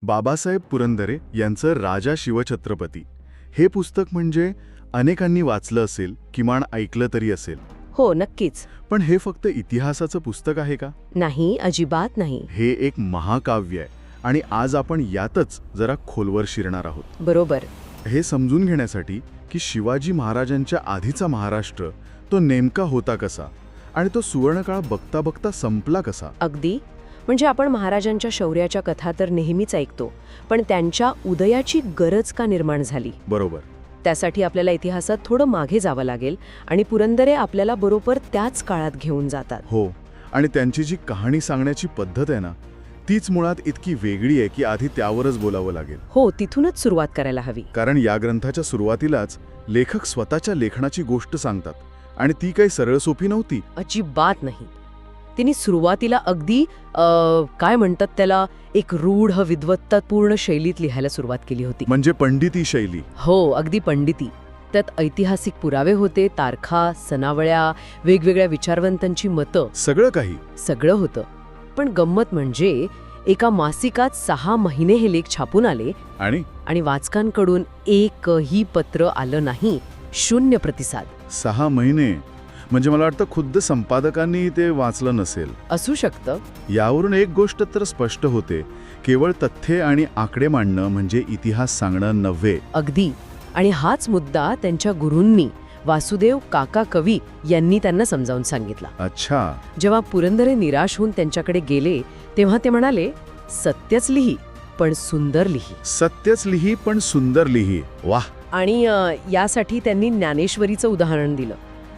बाबासाहेब पुरंदरे यांचं राजा शिवछत्रपती हे पुस्तक म्हणजे अनेकांनी वाचलं असेल, किमान ऐकलं तरी असेल. हो, नक्कीच. पण हे फक्त इतिहासाचं पुस्तक आहे का? नाही, अजिबात नाही. हे एक महाकाव्य आहे आणि आज आपण यातच जरा खोलवर शिरणार आहोत. बरोबर. हे समजून घेण्यासाठी की शिवाजी महाराजांच्या आधीचा महाराष्ट्र तो नेमका होता कसा आणि तो सुवर्णकाळ बघता बघता संपला कसा. अगदी. म्हणजे आपण महाराजांच्या शौर्याच्या कथा तर नेहमीच ऐकतो, पण त्यांच्या उदयाची गरज का निर्माण झाली? बरोबर. त्यासाठी आपल्याला इतिहासात थोडं मागे जावं लागेल आणि पुरंदरे आपल्याला बरोबर त्याच काळात घेऊन जातात. हो, आणि त्यांची जी कहाणी सांगण्याची पद्धत आहे ना, तीच मुळात इतकी वेगळी आहे की आधी त्यावरच बोलावं लागेल. हो, तिथूनच सुरुवात करायला हवी. कारण या ग्रंथाच्या सुरुवातीलाच लेखक स्वतःच्या लेखनाची गोष्ट सांगतात आणि ती काही सरळ सोपी नव्हती. अजिबात नाही. तिने सुरुवातीला अगदी काय म्हणतात त्याला, एक रूढ विद्वत्तापूर्ण शैलीत लिहायला सुरुवात केली होती. म्हणजे पंडिती शैली. हो, अगदी पंडिती. त्यात ऐतिहासिक पुरावे होते, तारखा, सनावळ्या, वेगवेगळ्या विचारवंतांची मतं, सगळं होतं. पण गंमत म्हणजे एका मासिकात 6 महिने हे लेख छापून आले आणि वाचकांकडून एकही पत्र आलं नाही. 0 प्रतिसाद. 6 महिने म्हणजे मला वाटतं खुद्द संपादकांनी ते वाचलं नसेल. असू शकतं. यावरून एक गोष्ट तर स्पष्ट होते, केवळ तथ्ये आणि आकडे मांडणं म्हणजे इतिहास सांगणं नव्हे. अगदी. आणि हाच मुद्दा त्यांच्या गुरूंनी वासुदेव काका कवी यांनी त्यांना समजावून सांगितला. अच्छा. जेव्हा पुरंदरे निराश होऊन त्यांच्याकडे गेले तेव्हा ते म्हणाले, सत्यच लिही पण सुंदर लिही. सत्यच लिही पण सुंदर लिही. वाह. आणि यासाठी त्यांनी ज्ञानेश्वरीचं उदाहरण दिलं.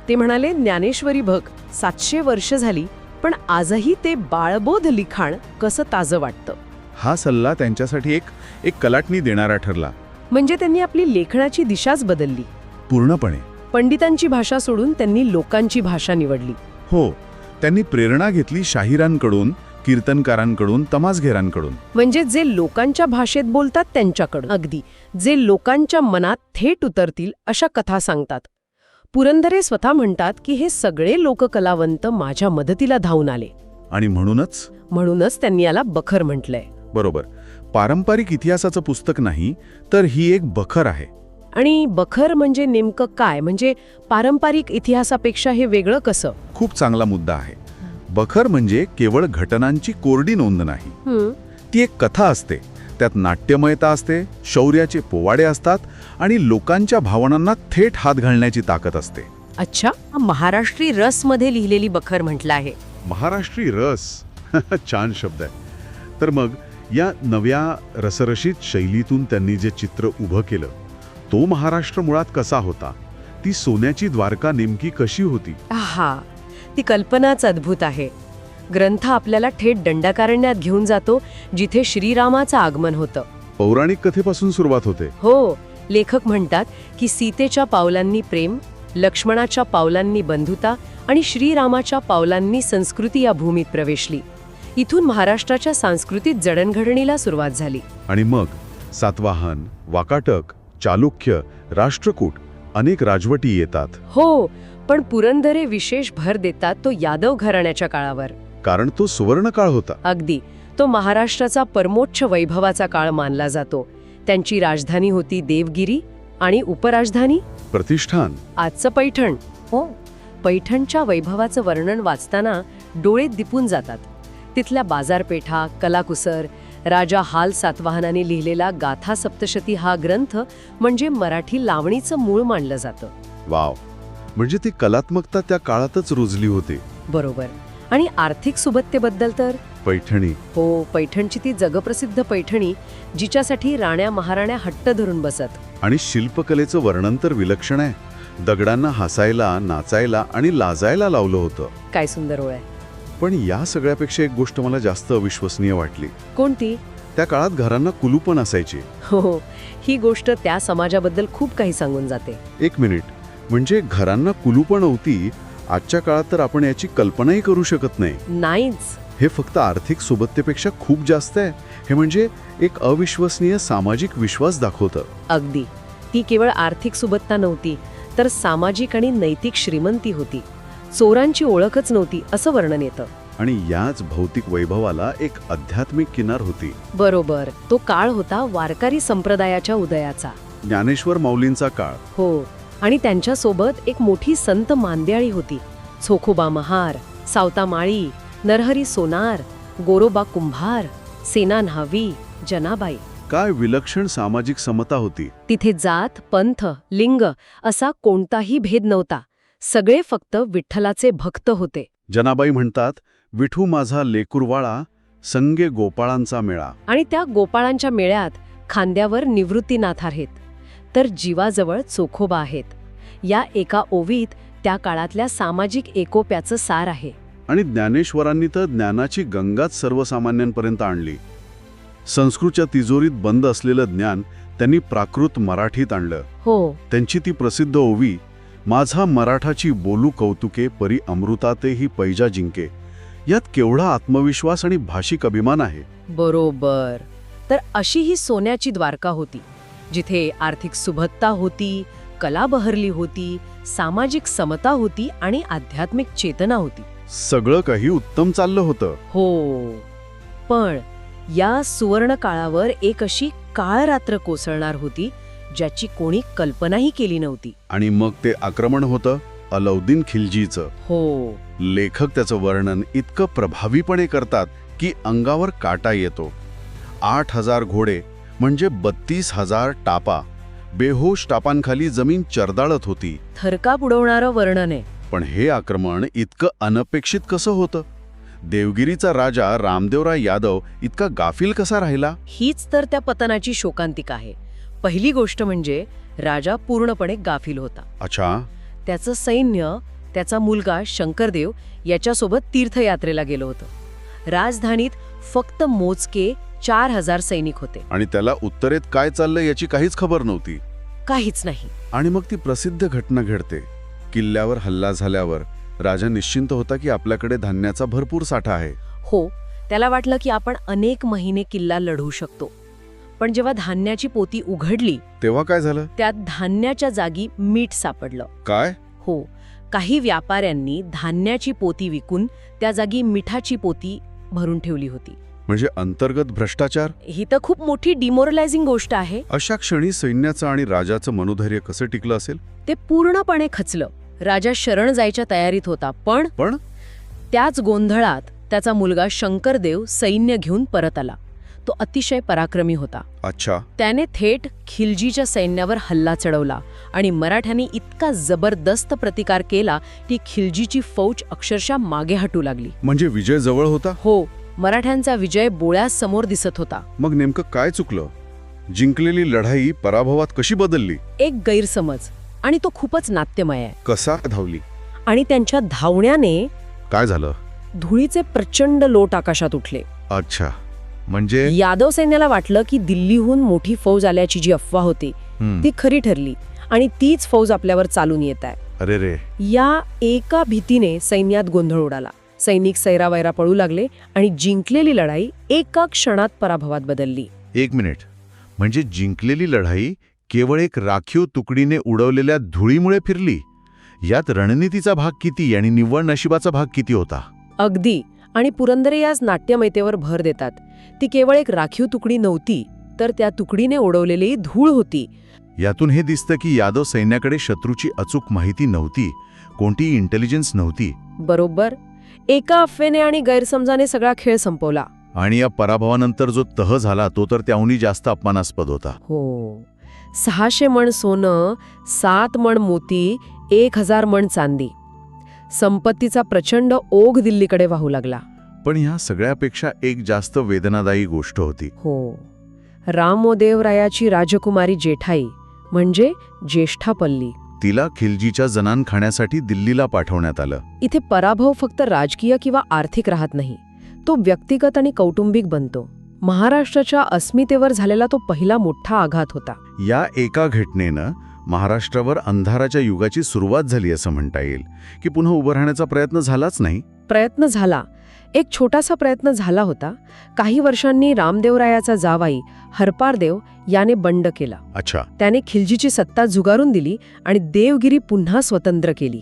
ते म्हणाले, ज्ञानेश्वरी बघ, 700 वर्ष झाली पण आजही ते बाळबोध लिखाण कसं ताजं वाटतं. हा सल्ला त्यांच्यासाठी एक कलाटणी देणारा ठरला. म्हणजे त्यांनी आपली लेखनाची दिशाच बदलली पूर्णपणे. पंडितांची भाषा सोडून त्यांनी लोकांची भाषा निवडली. हो, त्यांनी प्रेरणा घेतली शाहिरांकडून, कीर्तनकारांकडून, तमासघेरांकडून. म्हणजे जे लोकांच्या भाषेत बोलतात त्यांच्याकडून. अगदी. जे लोकांच्या मनात थेट उतरतील अशा कथा सांगतात. पुरंदरे स्वतः म्हणतात की हे सगळे लोककलावंत माझ्या मदतीला धावून आले आणि म्हणूनच त्यांनी याला बखर म्हटलंय. बरोबर. पारंपरिक इतिहासाचं पुस्तक नाही, तर ही एक बखर आहे. आणि बखर म्हणजे नेमकं काय? म्हणजे पारंपरिक इतिहासापेक्षा हे वेगळं कसं? खूप चांगला मुद्दा आहे. बखर म्हणजे केवळ घटनांची कोरडी नोंद नाही. ती एक कथा असते. त्यात नाट्यमयता असते, शौर्याचे पोवाडे असतात आणि लोकांच्या भावनांना थेट हात घालण्याची ताकद असते. अच्छा. महाराष्ट्री रस मध्ये लिहिलेली बखर म्हटलं आहे. महाराष्ट्री रस छान शब्द आहे. तर मग या नव्या रसरशीत शैलीतून त्यांनी जे चित्र उभं केलं, तो महाराष्ट्र मुळात कसा होता? ती सोन्याची द्वारका नेमकी कशी होती? हा, ती कल्पनाच अद्भुत आहे. ग्रंथ आपल्याला थेट दंडकारण्यात घेऊन जातो, जिथे श्रीरामाचं आगमन होतं. पौराणिक कथेपासून सुरुवात होते. हो. लेखक म्हणतात की सीतेच्या पावलांनी प्रेम, लक्ष्मणाच्या पावलांनी बंधुता आणि श्रीरामाच्या पावलांनी संस्कृती या भूमीत प्रवेशली. इथून महाराष्ट्राच्या सांस्कृतिक जडणघडणीला सुरुवात झाली. आणि मग सातवाहन, वाकाटक, चालुक्य, राष्ट्रकूट, अनेक राजवटी येतात. हो, पण पुरंदरे विशेष भर देतात तो यादव घराण्याच्या काळावर. कारण तो सुवर्णकाळ होता. अगदी. तो महाराष्ट्राचा परमोच्च वैभवाचा काळ मानला जातो. त्यांची राजधानी होती देवगिरी आणि उपराजधानी प्रतिष्ठान, आजचं पैठण. हो, पैठणच्या वैभवाचं वर्णन वाचताना डोळे दिपून जातात. तिथल्या बाजारपेठा, कलाकुसर, राजा हाल सातवाहनाने लिहिलेला गाथा सप्तशती हा ग्रंथ म्हणजे मराठी लावणीचं मूळ मानलं जातं. वाव. म्हणजे ती कलात्मकता त्या काळातच रुजली होती. बरोबर. आणि आर्थिक सुबत्तेबद्दल तर पैठणी. हो, पैठणची ती जगप्रसिद्ध पैठणी, जिच्यासाठी राण्या महाराण्या हट्ट धरून बसत. आणि शिल्पकलेचं वर्णन तर विलक्षण आहे. दगडांना हसायला, नाचायला आणि लाजायला लावलं होतं. काय सुंदर ओळ आहे. पण या सगळ्यापेक्षा एक गोष्ट मला जास्त अविश्वसनीय वाटली. कोणती? त्या काळात घरांना कुलूपण असायची. हो, ही गोष्ट त्या समाजाबद्दल खूप काही सांगून जाते. एक मिनिट. म्हणजे घरांना कुलूपण होती. आजच्या काळात तर आपण याची कल्पनाही करू शकत नाही. नाहीच. हे फक्त आर्थिक सुबत्तेपेक्षा खूप जास्त आहे. हे म्हणजे एक अविश्वसनीय सामाजिक विश्वास दाखवतं. अगदी. ती केवळ आर्थिक सुबत्ता नव्हती, तर सामाजिक आणि नैतिक श्रीमंती होती. चोरांची ओळखच नव्हती असं वर्णन येतं. आणि याच भौतिक वैभवाला एक आध्यात्मिक किनार होती. बरोबर, तो काळ होता वारकरी संप्रदायाच्या उदयाचा. ज्ञानेश्वर माऊलींचा काळ. हो, आणि त्यांच्यासोबत एक मोठी संत मांद्याळी होती. छोखोबा महार, सावता माळी, नरहरी सोनार, गोरोबा कुंभार, सेना न्हावी, जनाबाई. काय विलक्षण सामाजिक समता होती. तिथे जात, पंथ, लिंग असा कोणताही भेद नव्हता. सगळे फक्त विठ्ठलाचे भक्त होते. जनाबाई म्हणतात, विठू माझा लेकुरवाळा, संगे गोपाळांचा मेळा. आणि त्या गोपाळांच्या मेळ्यात खांद्यावर निवृत्तीनाथ आहेत, तर जीवाजवळ चोखोबा आहेत. या एका ओवीत त्या काळातल्या सामाजिक एकोप्याचं सार आहे. आणि ज्ञानेश्वरांनी तर ज्ञानाची गंगाच सर्वसामान्यांपर्यंत आणली. संस्कृतच्या तिजोरीत बंद असलेलं ज्ञान त्यांनी प्राकृत मराठीत आणलं. हो, त्यांची ती प्रसिद्ध ओवी, माझा मराठाची बोलू कौतुके, परी अमृतातेही पैजा जिंके, यात केवढा आत्मविश्वास आणि भाषिक अभिमान आहे. बरोबर. तर अशी ही सोन्याची द्वारका होती, जिथे आर्थिक सुबत्ता होती, कला बहरली होती, सामाजिक समता होती आणि आध्यात्मिक चेतना होती. सगळं काही उत्तम चाललं होतं. हो, पण या सुवर्ण काळावर एक अशी काळ रात्र कोसळणार होती, ज्याची कोणी कल्पनाही केली नव्हती. आणि मग ते आक्रमण होतं अलाउद्दीन खिलजीचं. हो, लेखक त्याचं वर्णन इतकं प्रभावीपणे करतात की अंगावर काटा येतो. 8,000 घोडे म्हणजे 32,000 टापा, बेहोश टापांखाली जमीन चरदाळत होती. थरकाप उडवणारं वर्णन आहे. पण हे आक्रमण इतकं अनपेक्षित कसं होतं? देवगिरीचा राजा रामदेवराय यादव इतका गाफील कसा राहिला? हीच तर त्या पतनाची शोकांतिका आहे. पहिली गोष्ट म्हणजे राजा पूर्णपणे गाफील होता. अच्छा. त्याचं सैन्य, त्याचा मुलगा शंकरदेव याच्यासोबत तीर्थयात्रेला गेलं होतं. राजधानीत फक्त मोजके 4,000 सैनिक होते. आणि त्याला उत्तरेत काय चाललंय याची काहीच खबर नव्हती. काहीच नाही. आणि मग ती प्रसिद्ध घटना घडते. किल्ल्यावर हल्ला झाल्यावर राजा निश्चिंत होता की आपल्याकडे धान्याचा भरपूर साठा आहे. हो, त्याला वाटलं की आपण अनेक महिने किल्ला लढवू शकतो. पण जेव्हा धान्याची पोती उघडली, तेव्हा काय झालं? त्यात धान्याच्या जागी मीठ सापडलं. काय? हो, काही व्यापाऱ्यांनी धान्याची पोती विकून त्या जागी मिठाची पोती भरून ठेवली होती. म्हणजे अंतर्गत भ्रष्टाचार. ही तर खूप मोठी डिमोरलायझिंग गोष्ट आहे. अशा क्षणी सैन्याचं आणि राजाचं मनोधैर्य कसं टिकलं असेल? ते पूर्णपणे खचलं. राजा शरण जायच्या तयारीत होता, पण त्याच गोंधळात त्याचा मुलगा शंकरदेव सैन्य घेऊन परत आला. तो अतिशय पराक्रमी होता. अच्छा. त्याने थेट खिलजीच्या सैन्यावर हल्ला चढवला आणि मराठ्यांनी इतका जबरदस्त प्रतिकार केला की खिलजीची फौज अक्षरशः मागे हटू लागली. म्हणजे विजय जवळ होता? हो, मराठ्यांचा विजय डोळ्यासमोर दिसत होता. मग नेमकं काय चुकलं? जिंकलेली लढाई पराभवात कशी बदलली? एक गैरसमज, आणि तो खूपच नाट्यमय आहे. कसा धावली? आणि त्यांच्या धावण्याने काय झालं? धुळीचे प्रचंड लोट आकाशात उठले. अच्छा. म्हणजे यादव सैन्याला वाटलं की दिल्लीहून मोठी फौज आल्याची जी अफवा होती ती खरी ठरली आणि तीच फौज आपल्यावर चालून येत आहे. अरे रे. या एका भीतीने सैन्यात गोंधळ उडाला. सैनिक सैरावैरा पळू लागले आणि जिंकलेली लढाई एका क्षणात पराभवात बदलली. 1 मिनिट. म्हणजे जिंकलेली लढाई केवळ एक राखीव तुकडीने उडवलेल्या धुळीमुळे फिरली? यात रणनीतीचा भाग किती आणि निव्वळ नशिबाचा भाग किती होता? अगदी. आणि पुरंदरे याच नाट्यमयतेवर भर देतात. ती केवळ एक राखीव तुकडी नव्हती, तर त्या तुकडीने उडवलेली धूळ होती. यातून हे दिसतं की यादव सैन्याकडे शत्रूची अचूक माहिती नव्हती, कोणतीही इंटेलिजन्स नव्हती. बरोबर. एका अफवेने आणि गैरसमजाने सगळा खेळ संपवला. आणि या पराभवानंतर जो तह झाला तो तर त्याहूनही जास्त अपमानास्पद होता. हो. 600 मण सोनं, 7 मण मोती, 1000 मण चांदी. संपत्तीचा प्रचंड ओघ दिल्लीकडे वाहू लागला. पण ह्या सगळ्यापेक्षा एक जास्त वेदनादायी गोष्ट होती. हो. रामोदेवरायाची राजकुमारी जेठाई म्हणजे ज्येष्ठापल्ली. तिला खिलजीच्या जनानखाण्यासाठी दिल्लीला पाठवण्यात आलं. इथे पराभव फक्त राजकीय किंवा आर्थिक राहत नाही, तो व्यक्तिगत आणि कौटुंबिक बनतो. महाराष्ट्राच्या अस्मितेवर झालेला तो पहिला मोठा आघात होता. या एका घटनेनं महाराष्ट्रावर अंधाराच्या युगाची सुरुवात झाली असं म्हणता येईल. की पुन्हा उभं राहण्याचा प्रयत्न झालाच नाही. प्रयत्न झाला. एक छोटासा प्रयत्न झाला होता. काही वर्षांनी रामदेवरायाचा जावाई हरपारदेव याने बंड केला. अच्छा. त्याने खिलजीची सत्ता झुगारून दिली आणि देवगिरी पुन्हा स्वतंत्र केली.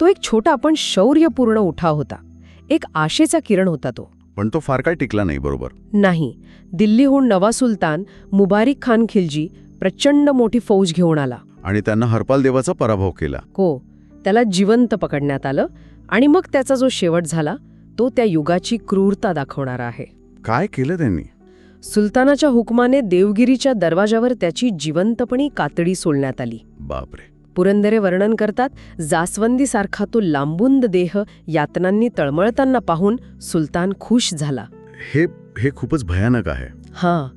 तो एक छोटा पण शौर्यपूर्ण उठाव होता. एक आशेचा किरण होता तो. पण तो फार काय टिकला नाही, बरोबर. नाही. दिल्लीहून नवा सुलतान मुबारिक खान खिलजी प्रचंड मोठी फौज घेऊन आला. आणि त्यांना हरपाल देवाचा पराभव केला. हो, त्याला जिवंत पकडण्यात आलं आणि मग त्याचा जो शेवट झाला तो त्या युगाची क्रूरता दाखवणारा आहे. काय केलं त्यांनी? सुलतानाच्या हुकमाने देवगिरीच्या दरवाजावर त्याची जिवंतपणी कातडी सोलण्यात आली. बापरे. पुरंदरे वर्णन करतात, जास्वंदीसारखा तो लांबुंद देह यातनांनी तळमळताना पाहून सुलतान खुश झाला. हे खूपच भयानक आहे. हां,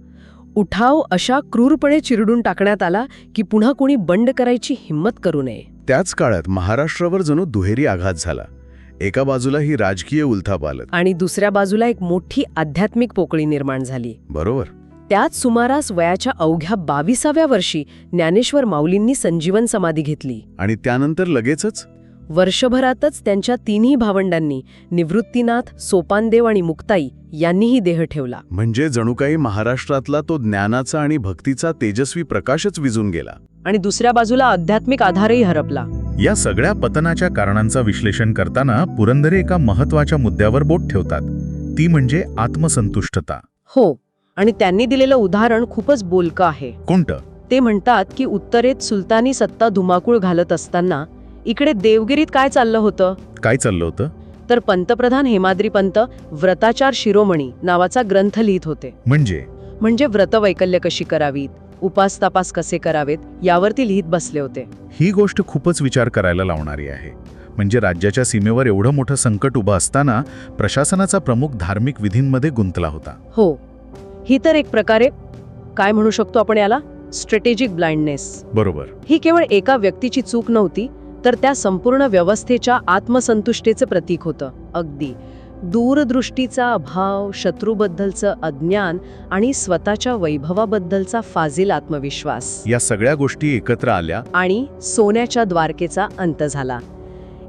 उठाव अशा क्रूरपणे चिरडून टाकण्यात आला की पुन्हा कोणी बंड करायची हिंमत करू नये. त्याच काळात महाराष्ट्रावर जणू दुहेरी आघात झाला. एका बाजूला ही राजकीय उलथापालथ आणि दुसऱ्या बाजूला एक मोठी आध्यात्मिक पोकळी निर्माण झाली. बरोबर. त्याच सुमारास वयाच्या अवघ्या 22व्या वर्षी ज्ञानेश्वर माऊलींनी संजीवन समाधी घेतली. आणि त्यानंतर लगेचच वर्षभरातच त्यांच्या तिन्ही भावंडांनी, निवृत्तीनाथ, सोपानदेव आणि मुक्ताई यांनीही देह ठेवला. म्हणजे जणू काही महाराष्ट्रातला तो ज्ञानाचा आणि भक्तीचा तेजस्वी प्रकाशच विझून गेला. आणि दुसऱ्या बाजूला आध्यात्मिक आधारही हरपला. या सगळ्या पतनाच्या कारणांचं विश्लेषण करताना पुरंदरे एका महत्त्वाच्या मुद्द्यावर बोट ठेवतात, ती म्हणजे आत्मसंतुष्टता. हो, आणि त्यांनी दिलेलं उदाहरण खूपच बोलकं आहे. कोणतं? ते म्हणतात की उत्तरेत सुलतानी सत्ता धुमाकूळ घालत असताना इकडे देवगिरीत काय चाललं होतं? काय चाललं होतं? तर पंतप्रधान हेमाद्री पंत व्रताचार शिरोमणी नावाचा ग्रंथ लिहित होते. म्हणजे व्रतवैकल्य कशी करावीत, उपास तपास कसे करावेत यावरती लिहित बसले होते. ही गोष्ट खूपच विचार करायला लावणारी आहे. म्हणजे राज्याच्या सीमेवर एवढं मोठं संकट उभं असताना प्रशासनाचा प्रमुख धार्मिक विधींमध्ये गुंतला होता. हो, ही तर एक प्रकारे काय म्हणू शकतो आपण याला, स्ट्रॅटेजिक ब्लाइंडनेस. बरोबर. ही केवळ एका व्यक्तीची चूक नव्हती, तर त्या संपूर्ण व्यवस्थेच्या आत्मसंतुष्टीचं प्रतीक होतं. अगदी दूरदृष्टीचा अभाव, शत्रूबद्दलचं अज्ञान आणि स्वतःच्या वैभवाबद्दलचा फाजील आत्मविश्वास, या सगळ्या गोष्टी एकत्र आल्या आणि सोन्याच्या द्वारकेचा अंत झाला.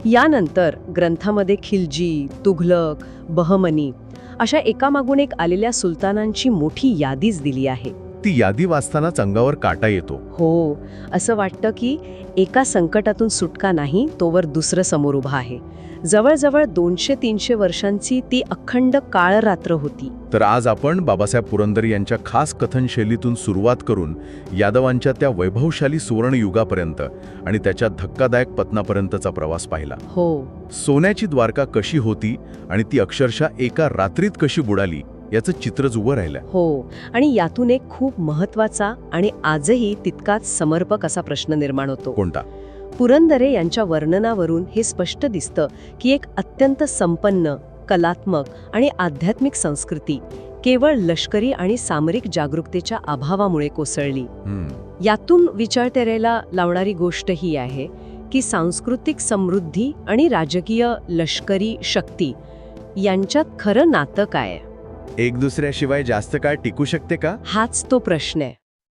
यानंतर ग्रंथामध्ये खिलजी, तुघलक, बहमनी अशा एकामागून एक आलेल्या सुलतानांची मोठी यादीच दिली आहे. ती यादी वाचतानाच अंगावर काटा येतो. हो, असं वाटतं की एका संकटातून सुटका नाही, तोवर दुसरं समोर उभं आहे. जवळजवळ 200-300 वर्षांची ती अखंड काळरात्र होती. तर आज आपण बाबासाहेब पुरंदरे यांच्या खास कथनशैलीतून सुरुवात करून यादवांच्या त्या वैभवशाली सुवर्णयुगापर्यंत आणि त्याच्या धक्कादायक पतनापर्यंतचा प्रवास पाहिला. हो, सोन्याची द्वारका कशी होती आणि ती अक्षरशः एका रात्रीत कशी बुडाली याचं चित्रच उभं राहिलं. हो, आणि यातून एक खूप महत्वाचा आणि आजही तितकाच समर्पक असा प्रश्न निर्माण होतो. कोणता? पुरंदरे यांच्या वर्णनावरून हे स्पष्ट दिसतं की एक अत्यंत संपन्न, कलात्मक आणि आध्यात्मिक संस्कृती केवळ लष्करी आणि सामरिक जागरूकतेच्या अभावामुळे कोसळली. यातून विचार करायला लावणारी गोष्ट ही आहे की सांस्कृतिक समृद्धी आणि राजकीय लष्करी शक्ती यांच्यात खरं नातं काय आहे? एक दुसऱ्याशिवाय जास्त काळ टिकू शकते का? हाच तो प्रश्न आहे.